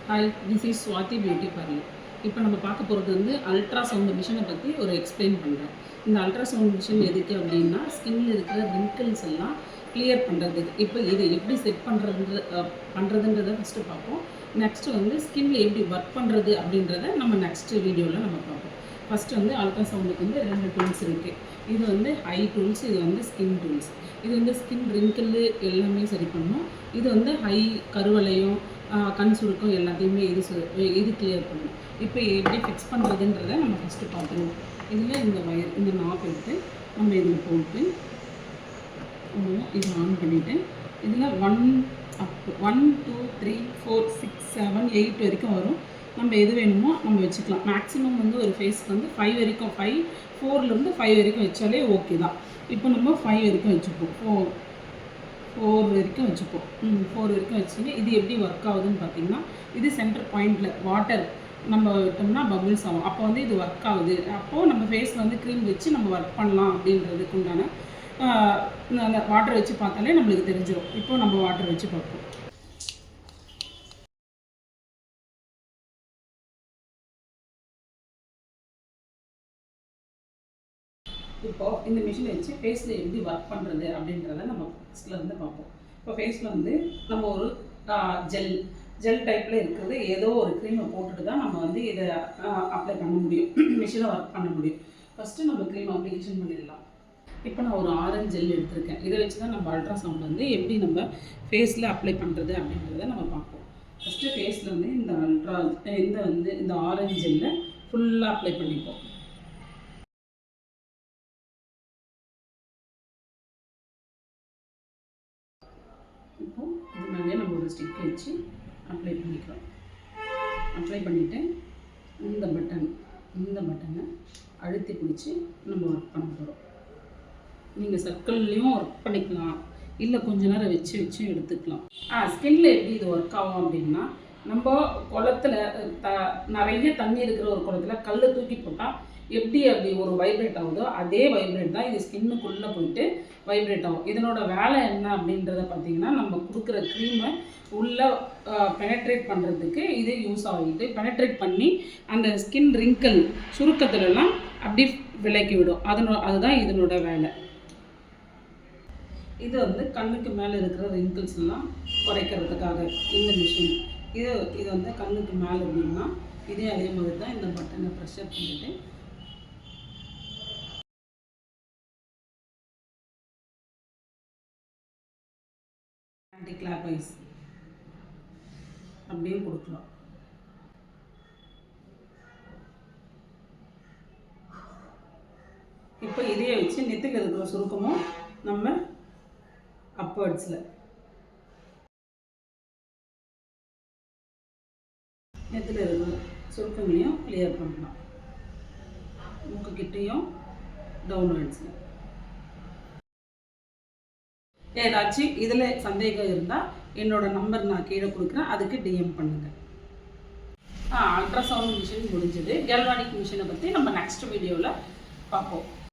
Hi, this is Swathi beauty parlour. இப்போ நம்ம பார்க்க போகிறது வந்து அல்ட்ராசவுண்ட் மிஷினை பற்றி ஒரு எக்ஸ்பிளைன் பண்ணுறேன். இந்த அல்ட்ராசவுண்ட் மிஷின் எதுக்கு அப்படின்னா ஸ்கின்னில் இருக்கிற ரிங்கிள்ஸ் எல்லாம் கிளியர் பண்ணுறதுக்கு. இப்போ இதை எப்படி செட் பண்ணுறதுன்றதை ஃபஸ்ட்டு பார்ப்போம். நெக்ஸ்ட்டு வந்து ஸ்கின்னில் எப்படி ஒர்க் பண்ணுறது அப்படின்றத நம்ம நெக்ஸ்ட்டு வீடியோவில் நம்ம பார்ப்போம். ஃபஸ்ட்டு வந்து அல்ட்ராசவுண்டுக்கு வந்து 2 டூல்ஸ் இருக்குது. இது வந்து ஹை டூல்ஸ், இது வந்து ஸ்கின் டூல்ஸ். இது வந்து ஸ்கின் ரிங்கிள் எல்லாமே சரி பண்ணும். இது வந்து ஹை கருவளையம், கண் சுருக்கம் எல்லாத்தையுமே இது கிளியர் பண்ணும். இப்போ எப்படி ஃபிக்ஸ் பண்ணுறதுன்றதை நம்ம ஃபஸ்ட்டு பார்த்துருவோம். இதில் இந்த நாப் எடுத்து நம்ம இதில் போட்டு இதை ஆன் பண்ணிவிட்டு இதில் 1 2 3 4 6 7 8 வரைக்கும் வரும். நம்ம எது வேணுமோ நம்ம வச்சுக்கலாம். மேக்ஸிமம் வந்து ஒரு ஃபேஸ்க்கு வந்து 5 வரைக்கும் 4லேருந்து 5 வரைக்கும் வச்சாலே ஓகே தான். இப்போ நம்ம 5 வரைக்கும் வச்சுப்போம். 4 வரைக்கும் வச்சுப்போம். 4 வரைக்கும் வச்சுங்க. இது எப்படி ஒர்க் ஆகுதுன்னு பார்த்தீங்கன்னா, இது சென்டர் பாயிண்டில் வாட்டர் நம்ம விட்டோம்னா பபிள்ஸ் ஆகும். அப்போ வந்து இது ஒர்க் ஆகுது. அப்போது நம்ம ஃபேஸில் வந்து க்ரீம் வச்சு நம்ம ஒர்க் பண்ணலாம் அப்படின்றதுக்கு உண்டான அந்த வாட்டர் வச்சு பார்த்தாலே நம்மளுக்கு தெரிஞ்சிடும். இப்போ நம்ம வாட்டர் வச்சு பார்ப்போம். இப்போது இந்த மிஷினை வச்சு ஃபேஸில் எப்படி ஒர்க் பண்ணுறது அப்படின்றத நம்ம ஃபஸ்ட்டில் வந்து பார்ப்போம். இப்போ ஃபேஸில் வந்து நம்ம ஒரு ஜெல் டைப்பில் இருக்கிறது ஏதோ ஒரு க்ரீமை போட்டுட்டு தான் நம்ம வந்து இதை அப்ளை பண்ண முடியும், மிஷினை ஒர்க் பண்ண முடியும். ஃபஸ்ட்டு நம்ம க்ரீம் அப்ளிகேஷன் பண்ணிடலாம். இப்போ நான் ஒரு ஆரஞ்சு ஜெல் எடுத்திருக்கேன். இதை வச்சு தான் நம்ம அல்ட்ராசவுண்ட் வந்து எப்படி நம்ம ஃபேஸில் அப்ளை பண்ணுறது அப்படின்றத நம்ம பார்ப்போம். ஃபஸ்ட்டு ஃபேஸில் வந்து இந்த ஆரஞ்சு ஜெல்லை ஃபுல்லாக அப்ளை பண்ணிப்போம். இப்போது இது மேலே நம்ம ஒரு ஸ்டிக் வச்சு அப்ளை பண்ணிக்கிறோம். அப்ளை பண்ணிவிட்டு இந்த பட்டனை அழுத்தி பிடிச்சி நம்ம ஒர்க் பண்ண போகிறோம். நீங்கள் சர்க்கிள்லேயும் ஒர்க் பண்ணிக்கலாம், இல்லை கொஞ்ச நேரம் வச்சு எடுத்துக்கலாம். ஸ்கின்ல எப்படி இது ஒர்க் ஆகும் அப்படின்னா, நம்ம குளத்துல நிறைய தண்ணி இருக்கிற ஒரு குளத்துல கல்லை தூக்கி போட்டால் எப்படி அப்படி ஒரு வைப்ரேட் ஆகுதோ அதே வைப்ரேட் தான் இது ஸ்கின்னுக்குள்ளே போயிட்டு வைப்ரேட் ஆகும். இதனோட வேலை என்ன அப்படின்றத பார்த்தீங்கன்னா, நம்ம கொடுக்குற க்ரீமை உள்ளே பெனட்ரேட் பண்ணுறதுக்கு இது யூஸ் ஆகிட்டு பெனட்ரேட் பண்ணி அந்த ஸ்கின் ரிங்கிள் சுருக்கத்துலலாம் அப்படி விலக்கி விடும். அதுதான் இதனோட வேலை. இது வந்து கண்ணுக்கு மேலே இருக்கிற ரிங்கிள்ஸ் எல்லாம் குறைக்கிறதுக்காக இந்த மிஷின். இது வந்து கண்ணுக்கு மேலே அப்படின்னா இதே அதே மாதிரி தான் இந்த பட்டனை ப்ரெஷர் பண்ணிவிட்டு ஆன்டி கிளாக் வைஸ் அப்படியே கொடுக்கலாம். இப்போ இதையே வச்சு நெத்தியில் இருக்கிற சுருக்கமும் நம்ம அப்வர்ட்ஸில் நெத்தியில் இருக்கிற சுருக்கங்களையும் கிளியர் பண்ணலாம். மூக்குக்கிட்டையும் டவுன்வர்ட்ஸில். ஏதாச்சும் இதில் சந்தேகம் இருந்தால் என்னோட நம்பர் நான் கீழே கொடுக்குறேன், அதுக்கு டிஎம் பண்ணுங்கள். அல்ட்ராசவுண்ட் மிஷின் முடிஞ்சது. கேல்வானிக் மிஷினை பற்றி நம்ம நெக்ஸ்ட் வீடியோவில் பார்ப்போம்.